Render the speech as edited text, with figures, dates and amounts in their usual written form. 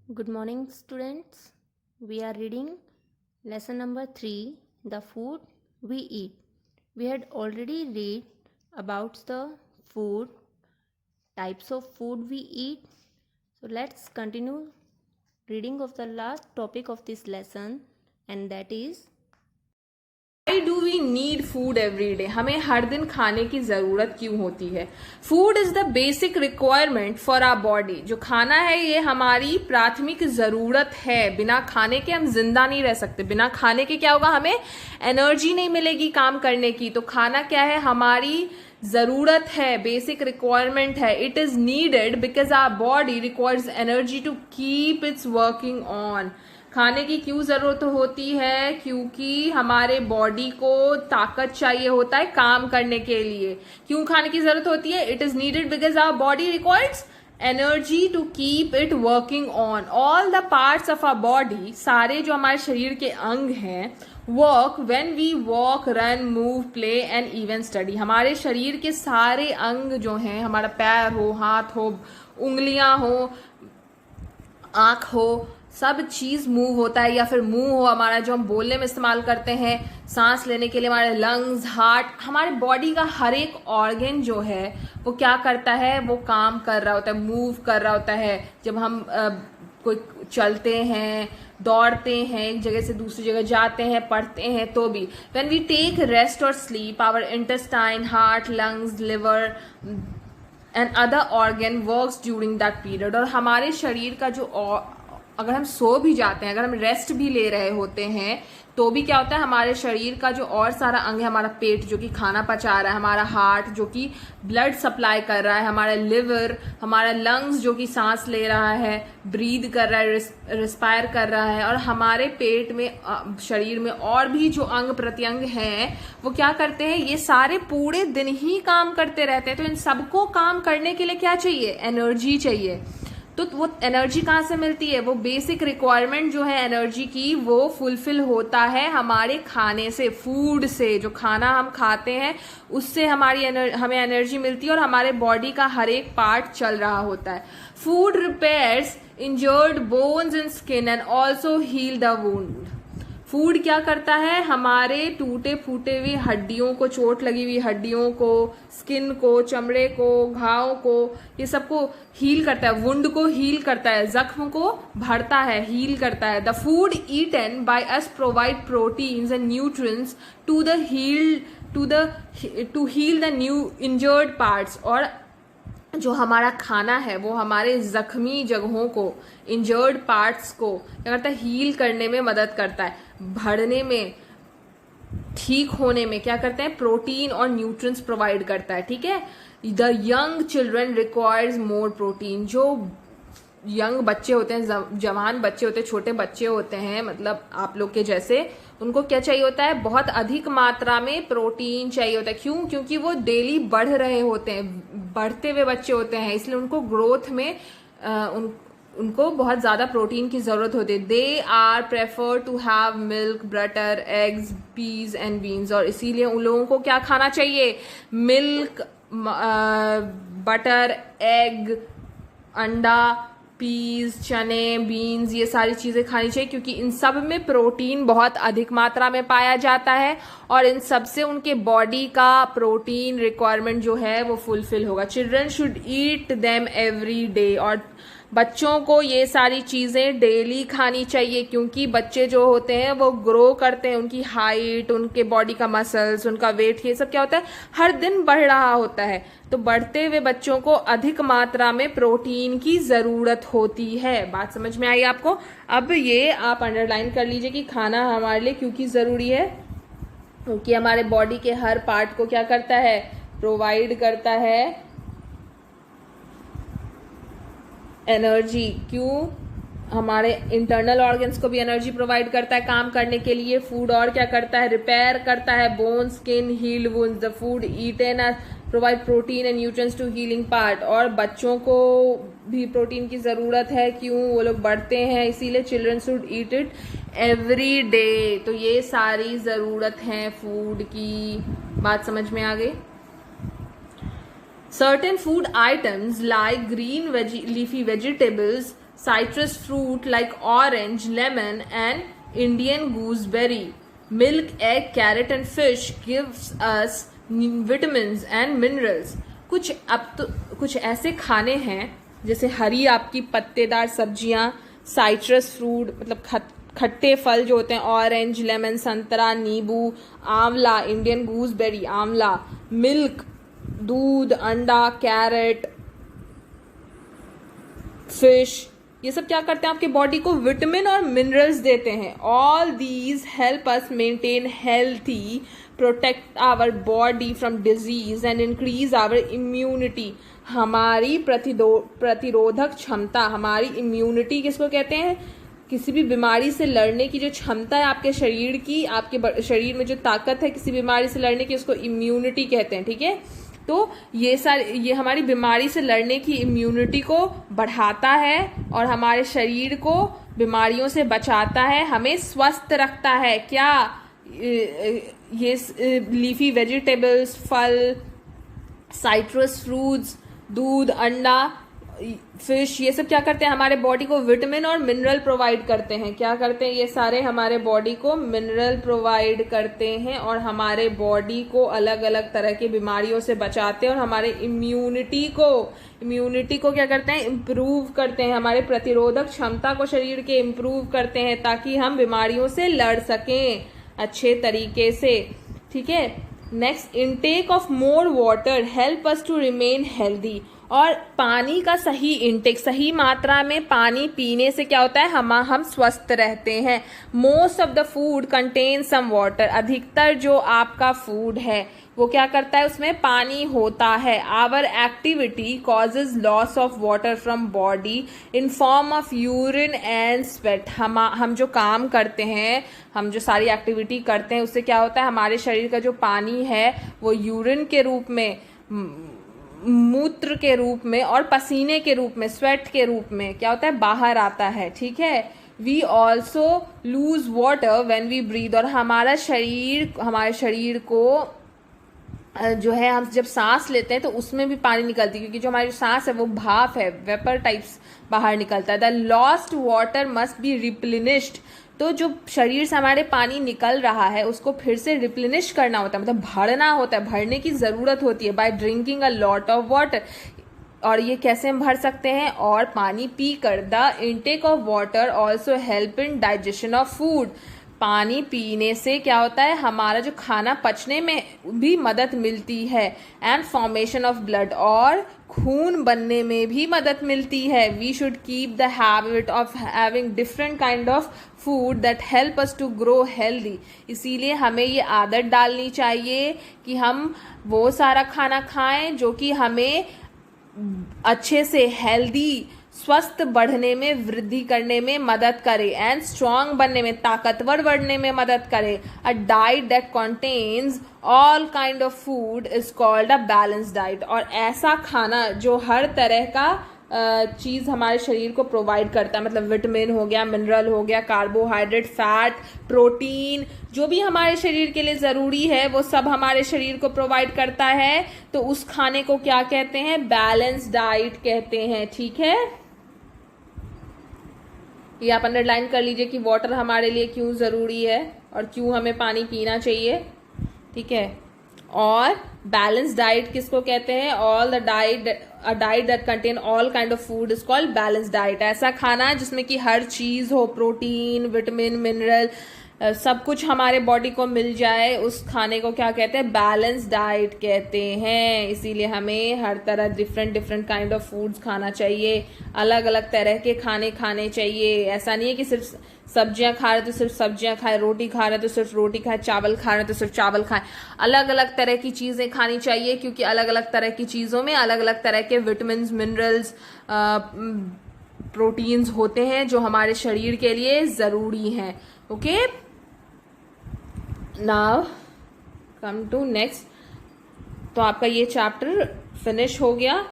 Good morning, students. We are reading lesson number 3, the food we eat. We had already read about the food, types of food we eat. So let's continue reading of the last topic of this lesson, and that is Why do we need food every day? हमें हर दिन खाने की जरूरत क्यों होती है? Food is the basic requirement for our body. जो खाना है ये हमारी प्राथमिक जरूरत है. बिना खाने के हम जिंदा नहीं रह सकते. बिना खाने के क्या होगा? हमें एनर्जी नहीं मिलेगी काम करने की. तो खाना क्या है? हमारी जरूरत है, बेसिक रिक्वायरमेंट है. It is needed because our body requires energy to keep its working on. खाने की क्यों जरूरत होती है? क्योंकि हमारे बॉडी को ताकत चाहिए होता है काम करने के लिए. क्यों खाने की जरूरत होती है? It is needed because our body requires energy to keep it working on. All the parts of our body, सारे जो हमारे शरीर के अंग हैं, work when we walk, run, move, play and even study. हमारे शरीर के सारे अंग जो हैं, हमारा पैर हो, हाथ हो, उंगलियां हो, आंख हो, सब चीज मूव होता है. या फिर मुंह हो हमारा, जो हम बोलने में इस्तेमाल करते हैं, सांस लेने के लिए हमारे लंग्स, हार्ट, हमारे बॉडी का हर एक ऑर्गन जो है वो क्या करता है? वो काम कर रहा होता है, मूव कर रहा होता है. जब हम कोई चलते हैं, दौड़ते हैं, एक जगह से दूसरी जगह जाते हैं, पढ़ते हैं, तो भी व्हेन वी टेक रेस्ट और sleep, our intestine, heart, lungs, liver and other organ works during that period. और हमारे शरीर का जो अगर हम सो भी जाते हैं, अगर हम रेस्ट भी ले रहे होते हैं, तो भी क्या होता है? हमारे शरीर का जो और सारा अंग है, हमारा पेट जो कि खाना पचा रहा है, हमारा हार्ट जो कि ब्लड सप्लाई कर रहा है, हमारा लिवर, हमारा लंग्स जो कि सांस ले रहा है, ब्रीद कर रहा है, रिस्पायर कर रहा है, और हमारे पेट में, शरीर में और भी जो अंग प्रत्यंग हैं वो क्या करते हैं? ये सारे पूरे दिन ही काम करते रहते हैं. तो इन सबको काम करने के लिए क्या चाहिए? एनर्जी चाहिए. तो वो एनर्जी कहाँ से मिलती है? वो बेसिक रिक्वायरमेंट जो है एनर्जी की, वो फुलफिल होता है हमारे खाने से, फूड से. जो खाना हम खाते हैं उससे हमें एनर्जी मिलती है और हमारे बॉडी का हर एक पार्ट चल रहा होता है. Food repairs injured bones and skin and also heal the wound. Food क्या करता है? हमारे टूटे फूटे हुए हड्डियों को, चोट लगी हुई हड्डियों को, स्किन को, चमड़े को, घाव को, ये सबको हील करता है. वुंड को हील करता है, जख्म को भरता है, हील करता है. The food eaten by us provide proteins and nutrients to heal the new injured parts. और जो हमारा खाना है वो हमारे जख्मी जगहों को, इंजर्ड पार्ट्स को क्या करता है? हील करने में मदद करता है, भरने में, ठीक होने में क्या करते हैं? प्रोटीन और न्यूट्रिएंट्स प्रोवाइड करता है. ठीक है. The young children requires more protein. जो यंग बच्चे होते हैं, जवान बच्चे होते हैं, छोटे बच्चे होते हैं, मतलब आप लोग के जैसे, उनको क्या चाहिए होता है? बहुत अधिक मात्रा में प्रोटीन चाहिए होता है. क्यों? क्योंकि वो डेली बढ़ रहे होते हैं, बढ़ते हुए बच्चे होते हैं, इसलिए उनको ग्रोथ में उनको बहुत ज्यादा प्रोटीन की जरूरत होती है. They are prefer to have milk, butter, eggs, peas and beans. और इसीलिए उन लोगों को क्या खाना चाहिए? मिल्क, बटर, एग, अंडा, पीज, चने, बीन्स, ये सारी चीजें खानी चाहिए, क्योंकि इन सब में प्रोटीन बहुत अधिक मात्रा में पाया जाता है और इन सब से उनके बॉडी का प्रोटीन रिक्वायरमेंट जो है वो फुलफिल होगा. Children should eat them every day. और बच्चों को ये सारी चीजें डेली खानी चाहिए, क्योंकि बच्चे जो होते हैं वो ग्रो करते हैं, उनकी हाइट, उनके बॉडी का मसल्स, उनका वेट, ये सब क्या होता है? हर दिन बढ़ रहा होता है. तो बढ़ते हुए बच्चों को अधिक मात्रा में प्रोटीन की जरूरत होती है. बात समझ में आई आपको? अब ये आप अंडरलाइन कर लीजिए कि खाना हमारे लिए क्योंकि जरूरी है, क्योंकि हमारे बॉडी के हर पार्ट को क्या करता है? प्रोवाइड करता है एनर्जी. क्यों? हमारे इंटरनल ऑर्गन्स को भी एनर्जी प्रोवाइड करता है काम करने के लिए. फूड और क्या करता है? रिपेयर करता है bone, skin, heal wounds. The food eaten provide protein and nutrients to healing part. और बच्चों को भी प्रोटीन की जरूरत है. क्यों? वो लोग बढ़ते हैं, इसीलिए children should eat it every day. तो ये सारी जरूरत है फूड की. बात समझ में आ गई? Certain food items like green leafy vegetables citrus fruit like orange, lemon and Indian gooseberry. Milk, egg, carrot and fish gives us vitamins and minerals. कुछ ऐसे खाने हैं जैसे हरी आपकी पत्तेदार सब्जियां, साइट्रस फ्रूट मतलब खट्टे फल जो होते हैं, ऑरेंज, लेमन, संतरा, नींबू, आंवला, इंडियन गूसबेरी आंवला, मिल्क दूध, अंडा, कैरेट, फिश, ये सब क्या करते हैं आपके बॉडी को विटामिन और मिनरल्स देते हैं. All these help us maintain healthy, protect our body from disease and increase our immunity. हमारी प्रतिरोधक क्षमता, हमारी इम्यूनिटी किसको कहते हैं? किसी भी बीमारी से लड़ने की जो क्षमता है आपके शरीर की, आपके शरीर में जो ताकत है किसी बीमारी से लड़ने की, उसको इम्यूनिटी कहते हैं. ठीक है, तो ये हमारी बीमारी से लड़ने की इम्यूनिटी को बढ़ाता है और हमारे शरीर को बीमारियों से बचाता है, हमें स्वस्थ रखता है. क्या ये लीफी वेजिटेबल्स, फल, साइट्रस फ्रूट्स, दूध, अंडा, फिश, ये सब क्या करते हैं? हमारे बॉडी को विटामिन और मिनरल प्रोवाइड करते हैं. क्या करते हैं? ये सारे हमारे बॉडी को मिनरल प्रोवाइड करते हैं और हमारे बॉडी को अलग अलग तरह की बीमारियों से बचाते हैं और हमारे इम्यूनिटी को क्या करते हैं? इम्प्रूव करते हैं. हमारे प्रतिरोधक क्षमता को शरीर के इम्प्रूव करते हैं ताकि हम बीमारियों से लड़ सकें अच्छे तरीके से. ठीक है, next, intake of more water help us to remain healthy. और पानी का सही इंटेक, सही मात्रा में पानी पीने से क्या होता है? हम स्वस्थ रहते हैं. Most of the food contain some water. अधिकतर जो आपका फूड है वो क्या करता है? उसमें पानी होता है. Our activity causes loss of water from body in form of urine and sweat. हम जो काम करते हैं, हम जो सारी एक्टिविटी करते हैं, उससे क्या होता है? हमारे शरीर का जो पानी है वो यूरिन के रूप में, मूत्र के रूप में और पसीने के रूप में, स्वेट के रूप में क्या होता है? बाहर आता है. ठीक है, we also lose water when we breathe. और हमारे शरीर को जो है, हम जब सांस लेते हैं तो उसमें भी पानी निकलती है, क्योंकि जो हमारी सांस है वो भाप है, वेपर टाइप्स बाहर निकलता है. The lost water must be replenished. तो जो शरीर से हमारे पानी निकल रहा है उसको फिर से रिप्लेनिश करना होता है, मतलब भरना होता है, भरने की जरूरत होती है. By drinking a lot of water. और ये कैसे हम भर सकते हैं? और पानी पीकर. The intake of water also help in digestion of food. पानी पीने से क्या होता है? हमारा जो खाना पचने में भी मदद मिलती है. एंड फॉर्मेशन ऑफ ब्लड, और खून बनने में भी मदद मिलती है. We should keep the habit of having different kind of food that help us to grow healthy. इसीलिए हमें ये आदत डालनी चाहिए कि हम वो सारा खाना खाएं जो कि हमें अच्छे से हेल्दी, स्वस्थ बढ़ने में, वृद्धि करने में मदद करे एंड स्ट्रांग बनने में, ताकतवर बढ़ने में मदद करे. A diet that contains all kind of food is called a balance diet. और ऐसा खाना जो हर तरह का चीज हमारे शरीर को प्रोवाइड करता है, मतलब विटामिन हो गया, मिनरल हो गया, कार्बोहाइड्रेट, फैट, प्रोटीन, जो भी हमारे शरीर के लिए जरूरी है वो सब हमारे शरीर को प्रोवाइड करता है. तो उस खाने को क्या कहते हैं? बैलेंस डाइट कहते हैं. ठीक है, ये आप अंडरलाइन कर लीजिए कि वाटर हमारे लिए क्यों जरूरी है और क्यों हमें पानी पीना चाहिए. ठीक है, और बैलेंस डाइट किसको कहते हैं? A diet that contain all kind of food is called balance diet. ऐसा खाना जिसमें कि हर चीज हो, प्रोटीन, विटामिन, मिनरल, सब कुछ हमारे बॉडी को मिल जाए, उस खाने को क्या कहते हैं? बैलेंस डाइट कहते हैं. इसीलिए हमें हर तरह डिफरेंट काइंड ऑफ फूड्स खाना चाहिए, अलग अलग तरह के खाने खाने चाहिए. ऐसा नहीं है कि सिर्फ सब्जियां खा रहे तो सिर्फ सब्जियां खाएं, रोटी खा रहे तो सिर्फ रोटी खाएं, चावल खा रहे तो सिर्फ चावल खाएं. अलग अलग तरह की चीजें खानी चाहिए, क्योंकि अलग अलग तरह की चीजों में अलग अलग तरह के विटामिन, मिनरल्स, प्रोटीन्स होते हैं जो हमारे शरीर के लिए जरूरी हैं. Okay, now come to next. तो आपका ये चैप्टर फिनिश हो गया.